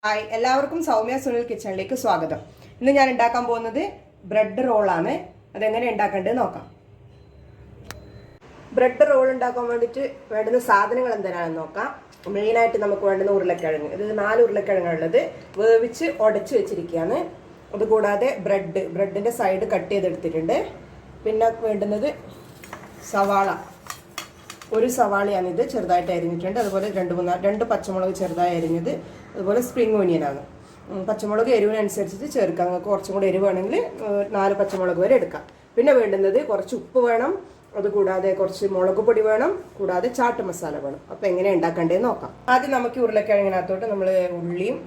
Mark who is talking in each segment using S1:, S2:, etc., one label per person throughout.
S1: Hi, എല്ലാവർക്കും സൗമ്യ സുനിൽ കിച്ചണിലേക്ക് സ്വാഗതം. ഇന്ന് ഞാൻ ഉണ്ടാക്കാൻ പോകുന്നത് ബ്രെഡ് റോളാണ്. അതെങ്ങനെ ഉണ്ടാക്കേണ്ടത് നോക്കാം. ബ്രെഡ് റോൾ ഉണ്ടാക്കാൻ വേണ്ടിയിട്ട് വേണ്ടുന്ന സാധനങ്ങൾ എന്തിനാണെന്ന് നോക്കാം. മെയിനായിട്ട് നമുക്ക് വേണ്ടുന്ന ഉരുളക്കിഴങ്ങ്. ഇത് 4 ഉരുളക്കിഴങ്ങുള്ളത് വേവിച്ച് ഉടച്ച് വെച്ചിരിക്കുകയാണ്. അതുകൂടാതെ ബ്രെഡിൻ്റെ സൈഡ് കട്ട് ചെയ്തെടുത്തിട്ടുണ്ട്. പിന്നെ വേണ്ടുന്നത് സവാള, ഒരു സവാളയാണിത്, ചെറുതായിട്ട് അരിഞ്ഞിട്ടുണ്ട്. അതുപോലെ 2 പച്ചമുളക് ചെറുതായി അരിഞ്ഞത്, അതുപോലെ സ്പ്രിംഗ് ഓനിയനാണ്. പച്ചമുളക് എരിവിനനുസരിച്ചിട്ട് ചേർക്കാം. നിങ്ങൾക്ക് കുറച്ചും കൂടി എരിവ് വേണമെങ്കിൽ 4 പച്ചമുളക് വരെ എടുക്കാം. പിന്നെ വേണ്ടുന്നത് കുറച്ച് ഉപ്പ് വേണം, അതുകൂടാതെ കുറച്ച് മുളക് പൊടി വേണം, കൂടാതെ ചാട്ട് മസാല വേണം. അപ്പോൾ എങ്ങനെ ഉണ്ടാക്കേണ്ടതെന്ന് നോക്കാം. ആദ്യം നമുക്ക് ഉരുളക്കിഴങ്ങിനകത്തോട്ട് നമ്മൾ ഉള്ളിയും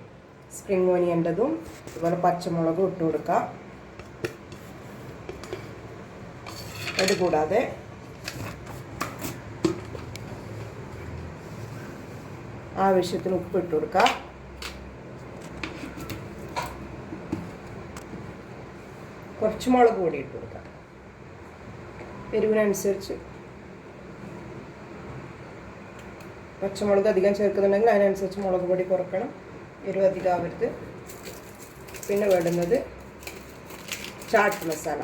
S1: സ്പ്രിംഗ് ഓനിയൻ്റെതും അതുപോലെ പച്ചമുളകും ഇട്ട് കൊടുക്കാം. അതുകൂടാതെ ആവശ്യത്തിന് ഉപ്പ് ഇട്ട് കൊടുക്കാം. കുറച്ച് മുളക് പൊടി ഇട്ട് കൊടുക്കാം, എരിവിനനുസരിച്ച്. പച്ചമുളക് അധികം ചേർക്കുന്നുണ്ടെങ്കിൽ അതിനനുസരിച്ച് മുളക് പൊടി കുറക്കണം, എരിവ് അധികം ആവരുത്. പിന്നെ വേണ്ടുന്നത് ചാട്ട് മസാല.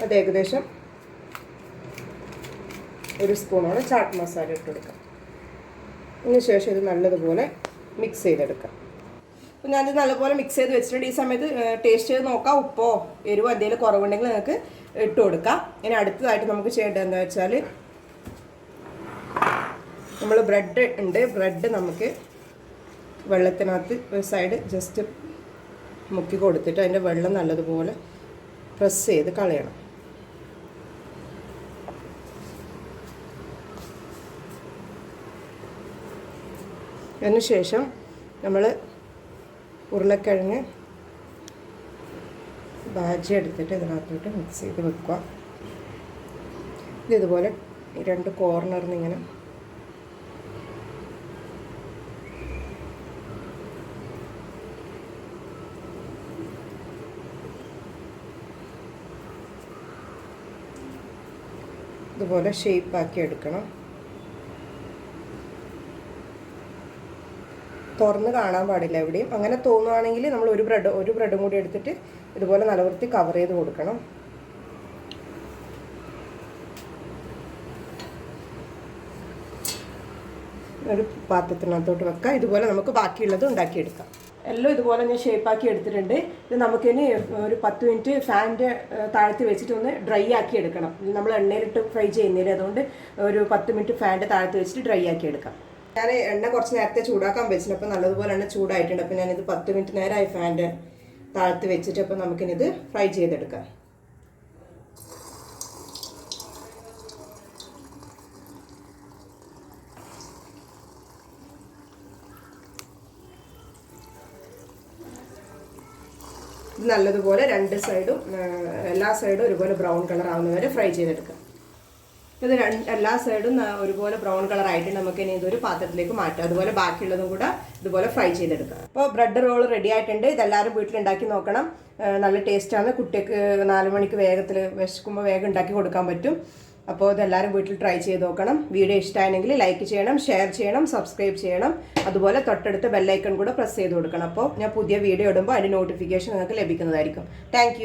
S1: അത് ഏകദേശം 1 സ്പൂണോളം ചാട്ട് മസാല ഇട്ട് കൊടുക്കാം. അതിനുശേഷം ഇത് നല്ലതുപോലെ മിക്സ് ചെയ്തെടുക്കാം. അപ്പോൾ ഞാനിത് നല്ലപോലെ മിക്സ് ചെയ്ത് വെച്ചിട്ടുണ്ട്. ഈ സമയത്ത് ടേസ്റ്റ് ചെയ്ത് നോക്കാം, ഉപ്പോ എരിവോ എന്തെങ്കിലും കുറവുണ്ടെങ്കിൽ നിങ്ങൾക്ക് ഇട്ട് കൊടുക്കാം. ഇനി അടുത്തതായിട്ട് നമുക്ക് ചെയ്യേണ്ടത് എന്താ വെച്ചാൽ, നമ്മൾ ബ്രെഡ് ഉണ്ട്. ബ്രെഡ് നമുക്ക് വെള്ളത്തിനകത്ത് ഒരു സൈഡ് ജസ്റ്റ് മുക്കി കൊടുത്തിട്ട് അതിൻ്റെ വെള്ളം നല്ലതുപോലെ പ്രസ് ചെയ്ത് കളയണം. അതിനുശേഷം നമ്മൾ ഉരുളക്കിഴങ്ങ് ബാജി എടുത്തിട്ട് ഇതിനകത്തോട്ട് മിക്സ് ചെയ്ത് വെക്കുക. ഇതുപോലെ 2 കോർണറിൽ നിന്ന് ഇങ്ങനെ ഇതുപോലെ ഷേപ്പാക്കി എടുക്കണം. തുറന്ന് കാണാൻ പാടില്ല എവിടെയും. അങ്ങനെ തോന്നുകയാണെങ്കിൽ നമ്മൾ ഒരു ബ്രെഡും കൂടി എടുത്തിട്ട് ഇതുപോലെ നല്ലവൃത്തി കവർ ചെയ്ത് കൊടുക്കണം. ഒരു പാത്രത്തിനകത്തോട്ട് വെക്കാം. ഇതുപോലെ നമുക്ക് ബാക്കിയുള്ളത് ഉണ്ടാക്കിയെടുക്കാം. എല്ലാം ഇതുപോലെ ഞാൻ ഷേപ്പാക്കി എടുത്തിട്ടുണ്ട്. ഇത് നമുക്കിനി ഒരു 10 മിനിറ്റ് ഫാനിൻ്റെ താഴത്ത് വെച്ചിട്ട് ഒന്ന് ഡ്രൈ ആക്കി എടുക്കണം. നമ്മൾ എണ്ണയിലിട്ട് ഫ്രൈ ചെയ്യുന്നില്ല, അതുകൊണ്ട് ഒരു 10 മിനിറ്റ് ഫാനിൻ്റെ താഴത്ത് വെച്ചിട്ട് ഡ്രൈ ആക്കി എടുക്കാം. ഞാൻ എണ്ണ കുറച്ച് നേരത്തെ ചൂടാക്കാൻ വെച്ചിട്ട്, അപ്പോൾ നല്ലതുപോലെ എണ്ണ ചൂടായിട്ടുണ്ട്. അപ്പോൾ ഞാനിത് 10 മിനിറ്റ് നേരമായി ഫാനിൻ്റെ താഴത്ത് വെച്ചിട്ട്. അപ്പോൾ നമുക്കിനിത് ഫ്രൈ ചെയ്തെടുക്കാം. ഇത് നല്ലതുപോലെ 2 സൈഡും എല്ലാ സൈഡും ഒരുപോലെ ബ്രൗൺ കളർ ആവുന്നവരെ ഫ്രൈ ചെയ്തെടുക്കാം. ഇത് എല്ലാ സൈഡും ഒരുപോലെ ബ്രൗൺ കളർ ആയിട്ട് നമുക്ക് ഇനി ഇതൊരു പാത്രത്തിലേക്ക് മാറ്റാം. അതുപോലെ ബാക്കിയുള്ളതും കൂടെ ഇതുപോലെ ഫ്രൈ ചെയ്തെടുക്കാം. അപ്പോൾ ബ്രെഡ് റോൾ റെഡി ആയിട്ടുണ്ട്. ഇതെല്ലാവരും വീട്ടിലുണ്ടാക്കി നോക്കണം. നല്ല ടേസ്റ്റാണ്. കുട്ടിക്ക് 4 മണിക്ക് വേഗത്തിൽ വിശക്കുമ്പോൾ വേഗം ഉണ്ടാക്കി കൊടുക്കാൻ പറ്റും. അപ്പോൾ ഇതെല്ലാവരും വീട്ടിൽ ട്രൈ ചെയ്ത് നോക്കണം. വീഡിയോ ഇഷ്ടമായെങ്കിൽ ലൈക്ക് ചെയ്യണം, ഷെയർ ചെയ്യണം, സബ്സ്ക്രൈബ് ചെയ്യണം. അതുപോലെ തൊട്ടടുത്ത് ബെല്ലൈക്കൺ കൂടെ പ്രസ് ചെയ്ത് കൊടുക്കണം. അപ്പോൾ ഞാൻ പുതിയ വീഡിയോ ഇടുമ്പോൾ അതിൻ്റെ നോട്ടിഫിക്കേഷൻ നിങ്ങൾക്ക് ലഭിക്കുന്നതായിരിക്കും. താങ്ക്